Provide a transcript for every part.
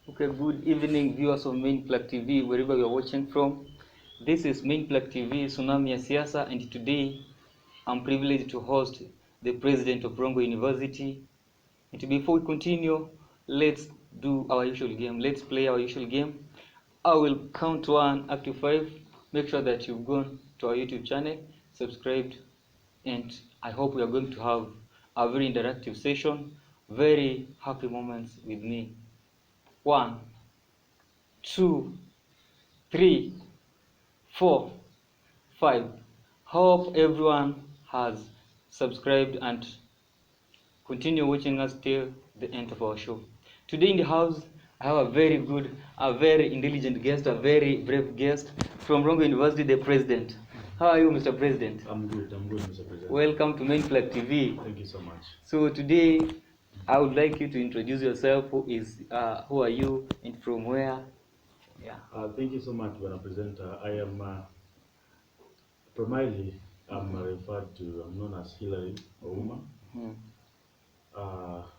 Okay, good evening, viewers of Main Plug TV, wherever you are watching from. This is Main Plug TV, Tsunami ya Siasa, and today I'm privileged to host the president of Rongo University. And before we continue, let's do our usual game. Let's play our usual game. I will count 1 up to 5. Make sure that you've gone to our YouTube channel, subscribed, and I hope we are going to have a very interactive session, very happy moments with me. 1, 2, 3, 4, 5. Hope everyone has subscribed and continue watching us till the end of our show. Today in the house, I have a very good, a very intelligent guest, a very brave guest from Rongo University, the president. How are you, Mr. President? I'm good, Mr. President. Welcome to Main Plug TV. Thank you so much. So today, I would like you to introduce yourself. Who are you, and from where? Yeah. Thank you so much, Mr. Presenter. I am primarily I'm known as Hillary Ouma.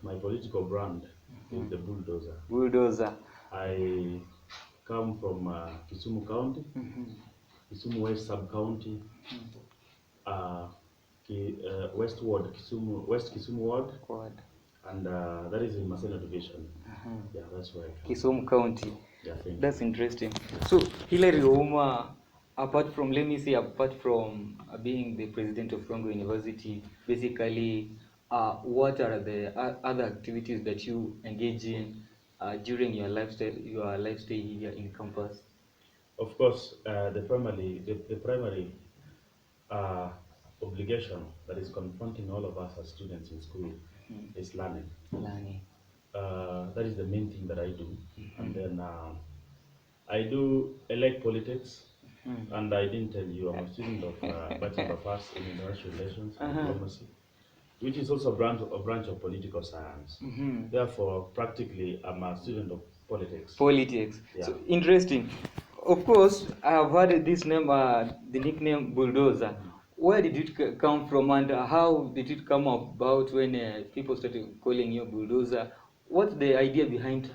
My political brand is the bulldozer. Bulldozer. I come from Kisumu County, Kisumu West Sub County, West Kisumu Ward. And that is in Maseno Division. Yeah, that's where I come. Kisumu County. Yeah, thank That's interesting. So, Hillary Ouma, apart from being the president of Rongo University, basically, what are the other activities that you engage in during your lifestyle here in campus? Of course, the primary obligation that is confronting all of us as students in school is learning. That is the main thing that I do. And then I like politics, and I didn't tell you, I'm a student of Bachelor of Arts in International Relations and Diplomacy, which is also a branch of political science. Therefore, practically, I'm a student of politics. Politics. Yeah. So interesting. Of course, I have heard this name, the nickname Bulldozer. Where did it come from, and how did it come about when people started calling you Bulldozer? What's the idea behind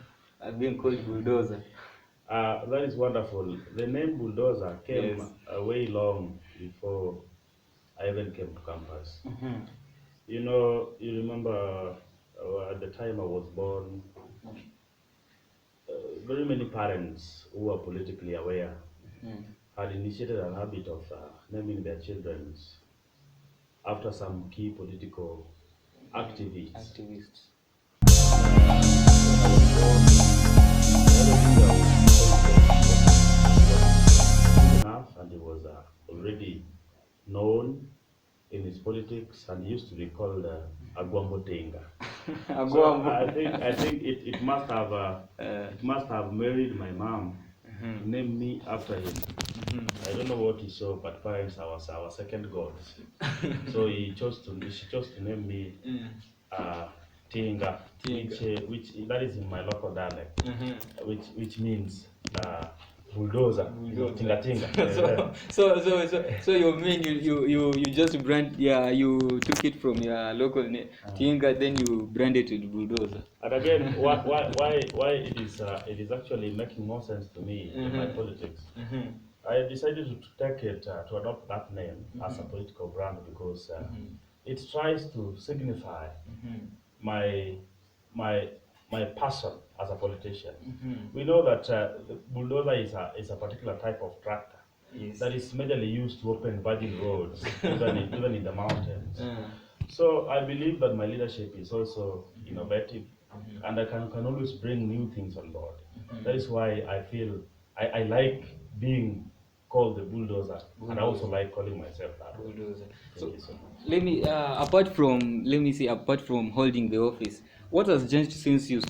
being called Bulldozer? That is wonderful. The name Bulldozer came way long before I even came to campus. You know, you remember at the time I was born, very many parents who were politically aware had initiated an habit of naming their children after some key political activists. And he was already known in his politics, and he used to be called Agwambo Tenga. So I think it must have married my mom to name me after him. I don't know what he saw, but parents are our second gods. So she chose to name me Tinga, which that is in my local dialect, which means bulldozer, tinga. So you mean you just you took it from your local name, Tinga, then you branded it Bulldozer. And again, why it is actually making more sense to me in my politics. I decided to take it to adopt that name as a political brand because it tries to signify my passion as a politician. We know that the bulldozer is a particular type of tractor that is majorly used to open virgin roads, even in the mountains. So I believe that my leadership is also innovative, and I can always bring new things on board. That is why I feel I like being called the bulldozer, and I also like calling myself that. Bulldozer. Thank you so much. Apart from holding the office, what has changed since you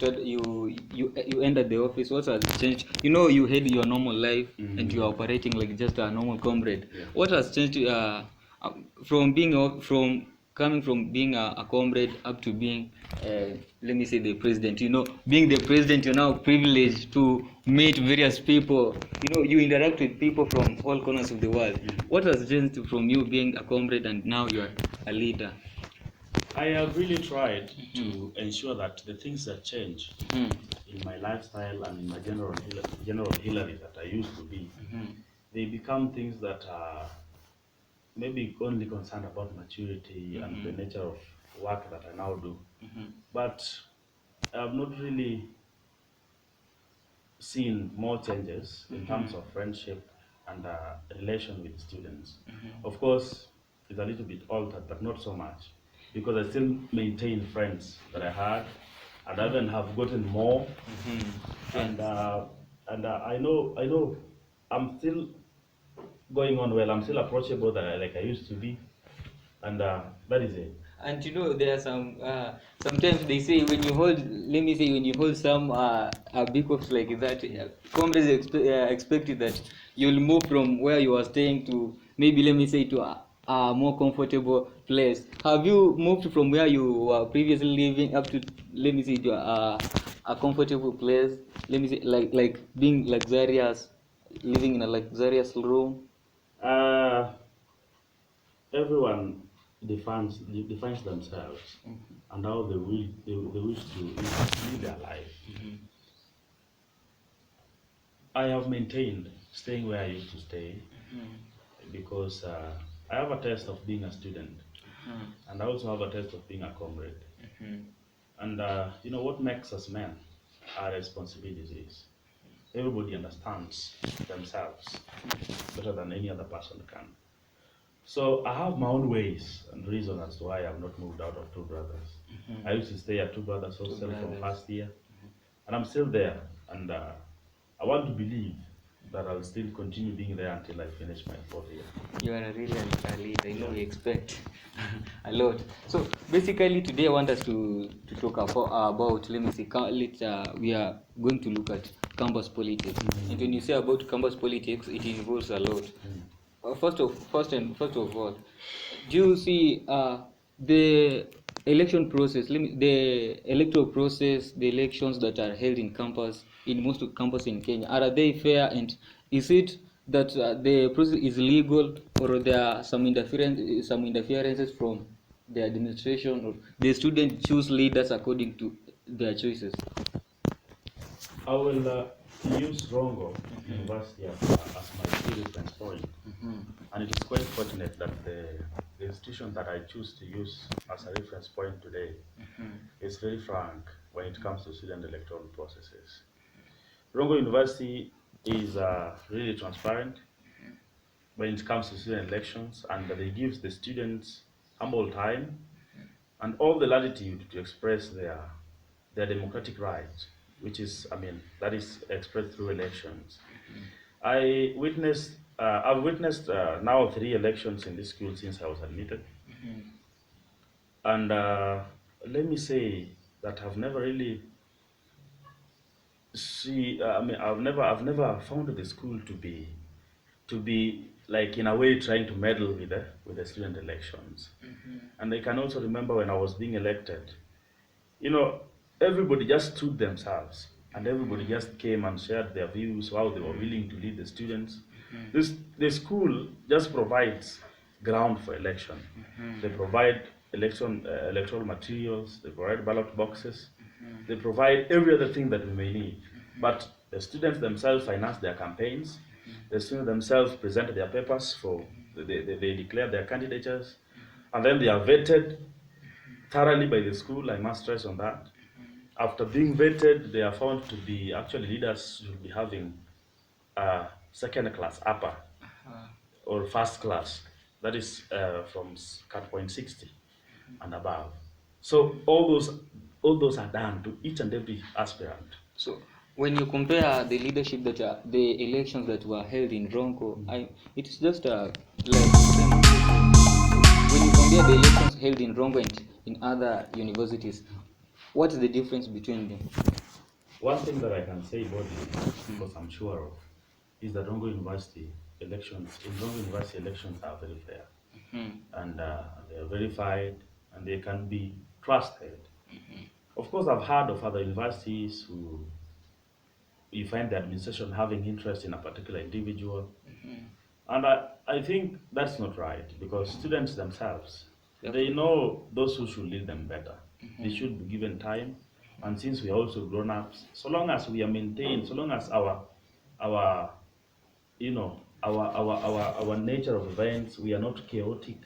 entered the office? What has changed? You know, you had your normal life and you are operating like just a normal comrade. Yeah. What has changed from coming from being a comrade up to being, the president? You know, being the president, you're now privileged to meet various people. You know, you interact with people from all corners of the world. What has changed from you being a comrade and now you are a leader? I have really tried to ensure that the things that change in my lifestyle and in my general Hillary that I used to be, they become things that are maybe only concerned about maturity and the nature of work that I now do. But I have not really seen more changes in terms of friendship and relation with students. Of course, it's a little bit altered, but not so much, because I still maintain friends that I had, and I even have gotten more. And I know, I'm still going on well. I'm still approachable like I used to be, and that is it. And you know, there are some sometimes they say when you hold, let me say, when you hold some big ups like that, comrades expected that you'll move from where you are staying to maybe, let me say, to a more comfortable place. Have you moved from where you were previously living up to, let me say, to a comfortable place? Let me say, like being luxurious, living in a luxurious room. Uh, Everyone defines themselves and how they wish to live their life. I have maintained staying where I used to stay because I have a taste of being a student, and I also have a taste of being a comrade. And you know what makes us men? Our responsibilities. Everybody understands themselves better than any other person can. So I have my own ways and reasons as to why I have not moved out of Two Brothers. I used to stay at Two Brothers Hostel from first year, and I'm still there. And I want to believe that I'll still continue being there until I finish my fourth year. You are really a lead. I know we expect a lot. So basically, today I want us to talk about, let me see, we are going to look at campus politics. And when you say about campus politics, it involves a lot. First of all, do you see the election process? The electoral process, the elections that are held in campus, in most of campus in Kenya, are they fair? And is it that the process is legal, or there are some interferences from the administration, or the students choose leaders according to their choices? I will use Rongo University as my key reference point. And it is quite fortunate that the institution that I choose to use as a reference point today is very frank when it comes to student electoral processes. Rongo University is really transparent when it comes to student elections, and they give the students ample time and all the latitude to express their democratic rights, which is, I mean, that is expressed through elections. I've witnessed now 3 elections in this school since I was admitted, and let me say that I've never really I've never found the school to be like in a way trying to meddle with the student elections. And I can also remember when I was being elected, you know, everybody just stood themselves and everybody just came and shared their views, how they were willing to lead the students. The school just provides ground for election. They provide electoral materials, they provide ballot boxes, they provide every other thing that we may need. But the students themselves finance their campaigns, the students themselves present their papers they declare their candidatures, and then they are vetted thoroughly by the school. I must stress on that. After being vetted, they are found to be actually leaders should be having second class upper or first class. That is from cut point 60 and above. So all those are done to each and every aspirant. So when you compare the leadership that the elections that were held in Ronco, it's just when you compare the elections held in Rongo and in other universities, what is the difference between them? One thing that I can say about it, because I'm sure of, is that Rongo University elections are very fair, and they are verified, and they can be trusted. Of course, I've heard of other universities who you find the administration having interest in a particular individual, and I think that's not right because students themselves They know those who should lead them better. They should be given time. And since we are also grown-ups, so long as we are maintained, so long as our you know our nature of events, we are not chaotic.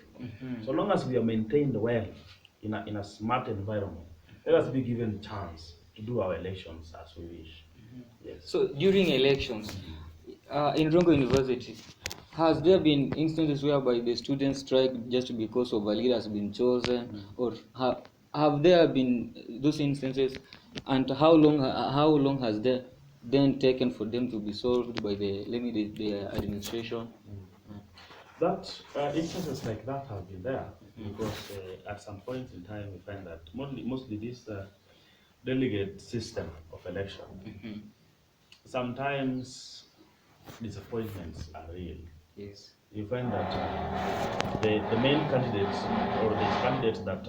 So long as we are maintained well in a smart environment, let us be given chance to do our elections as we wish. Yes. So during elections, in Rongo University, has there been instances whereby the students strike just because of a leader has been chosen, or have there been those instances, and how long has there then taken for them to be solved by the administration? That instances like that have been there because at some point in time we find that mostly this delegate system of election, sometimes disappointments are real. Yes. You find that the main candidates or the candidate that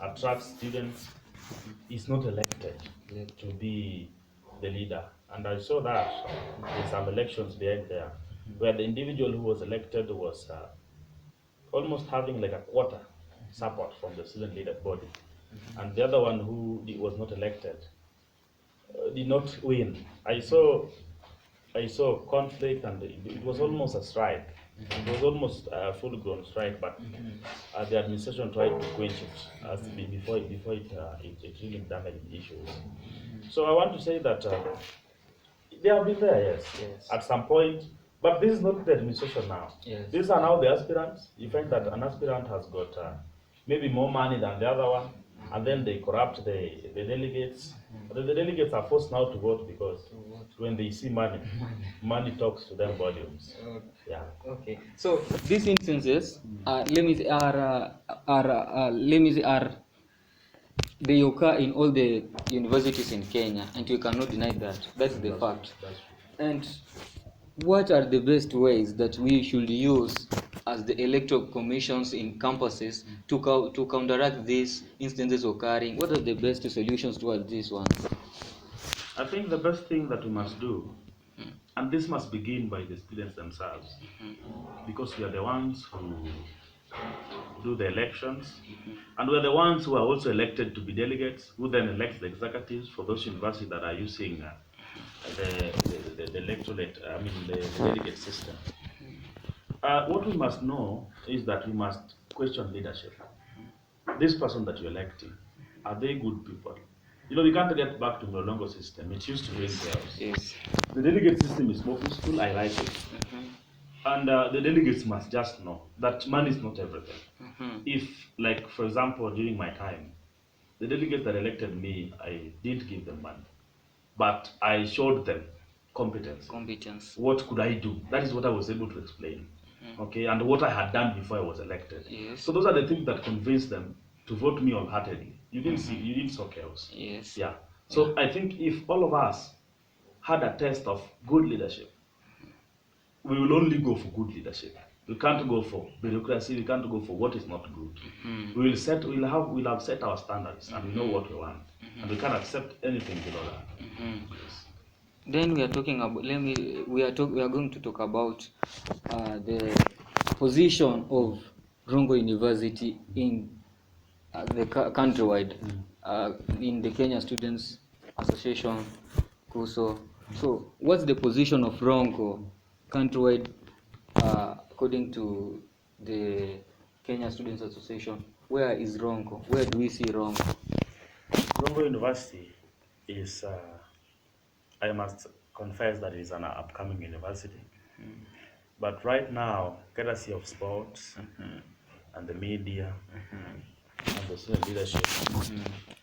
attracts students is not elected to be the leader. And I saw that in some elections behind there, where the individual who was elected was almost having like a quarter support from the student leader body. And the other one who was not elected did not win. I saw conflict, and it was almost a strike. It was almost a full-grown strike, but the administration tried to quench it before it really damaged issues. So I want to say that they have been there, yes, at some point, but this is not the administration now. Yes. These are now the aspirants. You find that an aspirant has got maybe more money than the other one, and then they corrupt the delegates. The delegates are forced now to vote because when they see money, money talks to them volumes. Yeah. Okay. So these instances, let me say, are they occur in all the universities in Kenya, and you cannot deny that. That's the fact. That's And what are the best ways that we should use as the electoral commissions in campuses to counteract these instances occurring? What are the best solutions towards these ones? I think the best thing that we must do, and this must begin by the students themselves, because we are the ones who do the elections, and we are the ones who are also elected to be delegates, who then elect the executives for those universities that are using the electorate, the delegate system. What we must know is that we must question leadership. This person that you're electing, are they good people? We can't get back to the Rongo system. It used to bring chaos. Yes. The delegate system is more peaceful. I like it. And the delegates must just know that money is not everything. If, like, for example, during my time, the delegates that elected me, I didn't give them money, but I showed them competence. What could I do? That is what I was able to explain. Okay, and what I had done before I was elected. Yes. So those are the things that convinced them to vote me wholeheartedly. You didn't saw chaos. Yes. Yeah. So I think if all of us had a test of good leadership, we will only go for good leadership. We can't go for bureaucracy. We can't go for what is not good. We'll have set our standards, and we know what we want, and we can't accept anything below that. Yes. Then we are talking about. We are going to talk about the position of Rongo University in the countrywide, in the Kenya Students Association, KUSO. So, what's the position of Rongo countrywide according to the Kenya Students Association? Where is Rongo? Where do we see Rongo? Rongo University is, I must confess that it is an upcoming university. But right now, courtesy of sports and the media and the student leadership,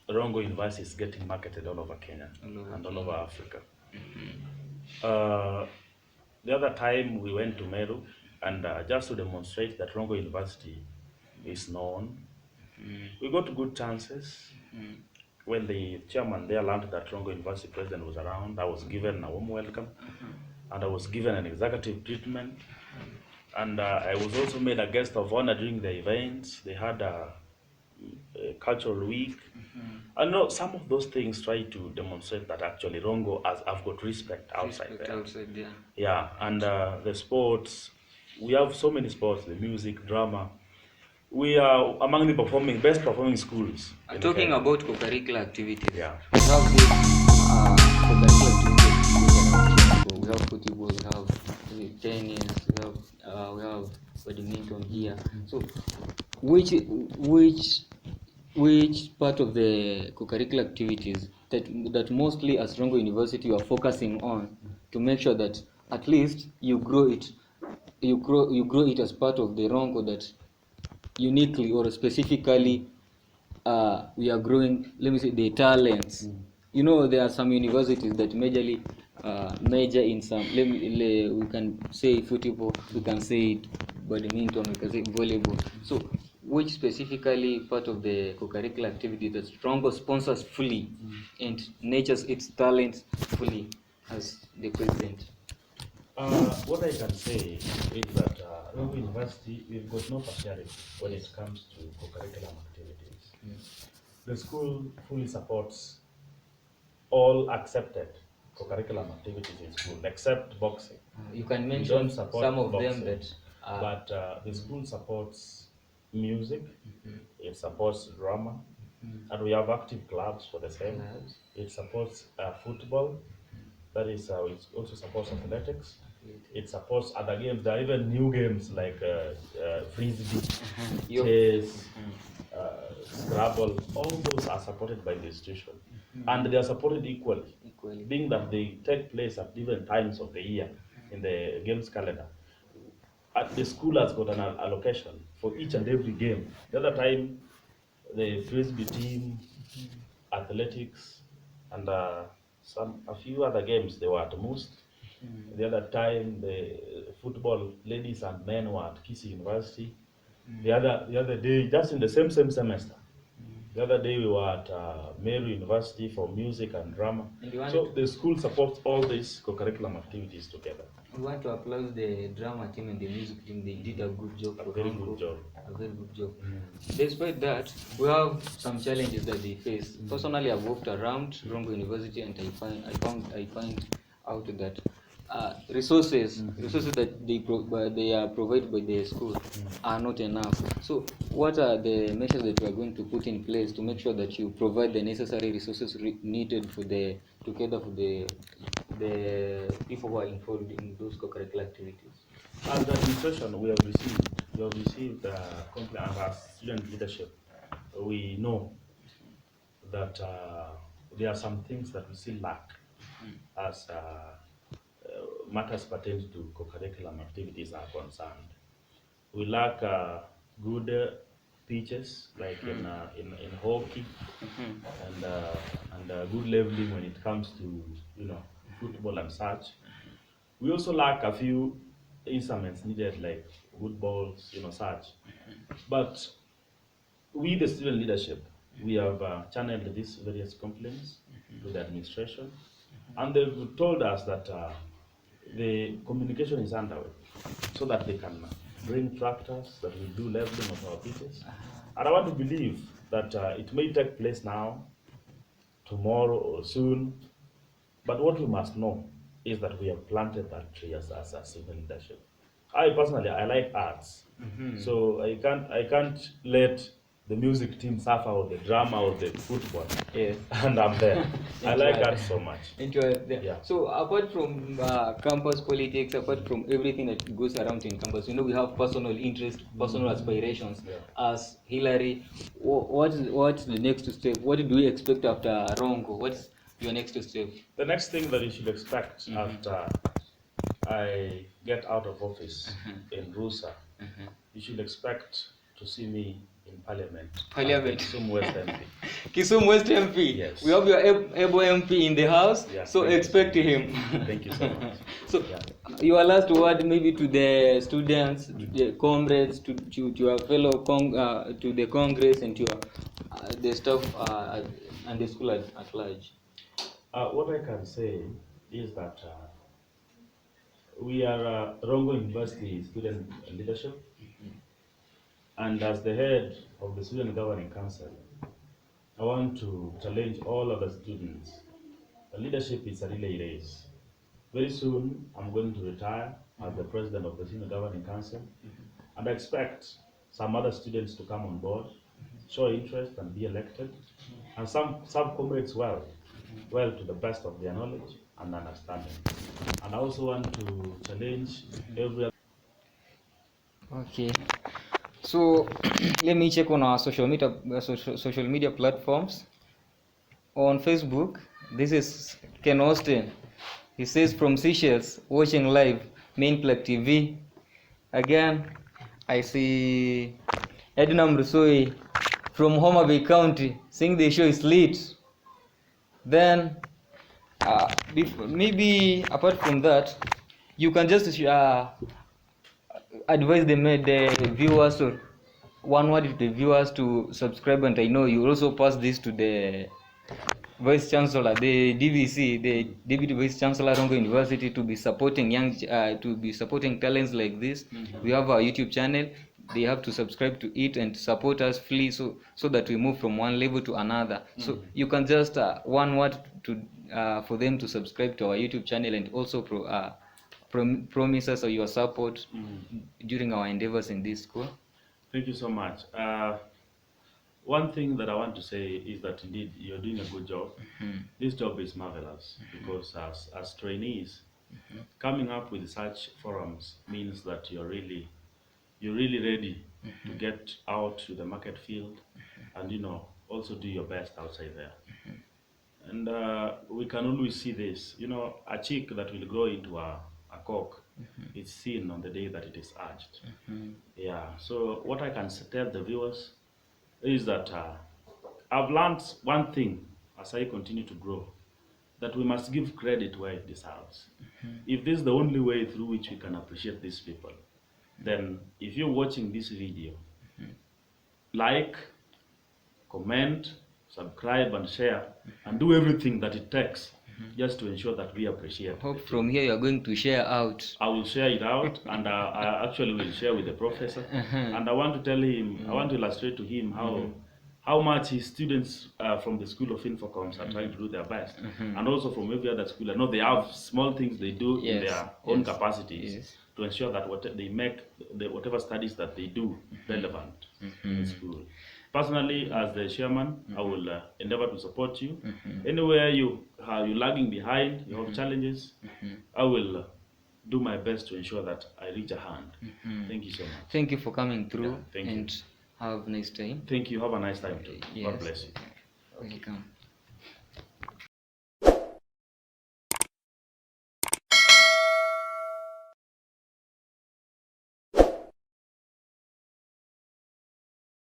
Rongo University is getting marketed all over Kenya and all over Africa. The other time we went to Meru, and just to demonstrate that Rongo University is known, we got good chances. When the chairman there learned that Rongo University President was around, I was given a warm welcome, and I was given an executive treatment, and I was also made a guest of honor during the events. They had a cultural week. I know some of those things try to demonstrate that actually Rongo I've got respect outside there. Yeah, and the sports, we have so many sports, the music, drama. we are among the best performing schools. Talking about co-curricular activities, yeah, we have this co-curricular activities. We have football, we have tennis, we have badminton here. So, which part of the co-curricular activities that mostly as Rongo University you are focusing on to make sure that at least you grow it as part of the Rongo, that uniquely or specifically we are growing, let me say, the talents. You know, there are some universities that major in some, we can say football, we can say badminton, we can say volleyball. So which specifically part of the co-curricular activity that Strongo sponsors fully and nurtures its talents fully as the president? what I can say is that Rongo University, we've got no partiality when it comes to co-curriculum activities. The school fully supports all accepted co-curriculum activities in school, except boxing. You can We mention don't support some of boxing, them that but the school supports music, it supports drama, and we have active clubs for the same. It supports football, that is, it also supports athletics. It supports other games. There are even new games like frisbee, chess, Scrabble. All those are supported by the institution, and they are supported equally, being that they take place at different times of the year in the games calendar. The school has got an allocation for each and every game. The other time, the frisbee team, athletics, and a few other games they were at most. The other time, the football ladies and men were at Kisi University. The other day, just in the same semester, the other day we were at Meru University for music and drama. So the school supports all these co-curriculum activities together. We want to applaud the drama team and the music team. They did a good job. A very good job. A very good job. Despite that, we have some challenges that they face. Personally, I've walked around Rongo University and I find out that resources that they are provided by the school are not enough. So what are the measures that we are going to put in place to make sure that you provide the necessary resources needed for the people who are involved in those co-curricular activities? As the administration, we have received complaint, and as student leadership, we know that there are some things that we still lack as matters pertaining to co-curriculum activities are concerned. We lack good pitches, like in hockey, and good leveling when it comes to football and such. We also lack a few instruments needed, like wood balls, such. But we, the student leadership, we have channeled these various complaints to the administration, and they've told us that the communication is underway so that they can bring tractors that will do leveling of our pitches. And I want to believe that it may take place now, tomorrow, or soon. But what we must know is that we have planted that tree as a civil leadership. I personally, I like arts, so I can't let the music team suffer, or the drama, or the football. Yes. And I'm there. I like art so much. Yeah. So apart from campus politics, apart from everything that goes around in campus, we have personal interest, personal aspirations. As Hillary, what's the next step? What do we expect after Rongo? What's your next step? The next thing that you should expect after I get out of office in Rusa, you should expect to see me in Parliament. Kisumu West MP. Kisumu West MP. Yes. We have your able MP in the house, so expect him. Thank you so much. So, your last word maybe to the students, to the comrades, to your fellow to the Congress, and to the staff and the school at large. What I can say is that we are Rongo University Student Leadership, and as the head of the Student Governing Council, I want to challenge all of the students. The leadership is a relay race. Very soon, I'm going to retire as the president of the Student Governing Council, and I expect some other students to come on board, show interest and be elected, and some comrades well to the best of their knowledge and understanding. And I also want to challenge every other. Okay. So let me check on our social media platforms. On Facebook, this is Ken Austin. He says from Seychelles, watching live, Main Plug TV. Again, I see Edna Mrusoi from Homa Bay County, saying the show is lit. Then, maybe apart from that, you can just advise the viewers, or one word to the viewers to subscribe, and I know you will also pass this to the Vice Chancellor, the DVC, the Deputy Vice Chancellor Rongo University, to be supporting talents like this. We have our YouTube channel. They have to subscribe to it and support us freely, so that we move from one level to another. So you can just one word to for them to subscribe to our YouTube channel, and also promise us your support during our endeavors in this school. Thank you so much. One thing that I want to say is that indeed you're doing a good job. This job is marvelous because as trainees, coming up with such forums means that you're really ready to get out to the market field and also do your best outside there. And we can always see this. A chick that will grow into a cock, it's seen on the day that it is hatched. Yeah. So what I can tell the viewers is that I've learned one thing as I continue to grow, that we must give credit where it deserves. If this is the only way through which we can appreciate these people, then if you're watching this video, like, comment, subscribe and share, and do everything that it takes just to ensure that we appreciate. Hope from here you are going to share out. I will share it out, and I actually will share with the professor. And I want to tell him, I want to illustrate to him how much his students from the School of Infocoms are trying to do their best, and also from every other school. I know they have small things they do in their own capacities to ensure that they make whatever studies that they do relevant in school. Personally, as the chairman, I will endeavor to support you. Anywhere you're lagging behind, you have challenges, I will do my best to ensure that I reach a hand. Thank you so much. Thank you for coming through. Yeah, thank you. Have a nice time. Thank you. Have a nice time too. God bless you. Welcome.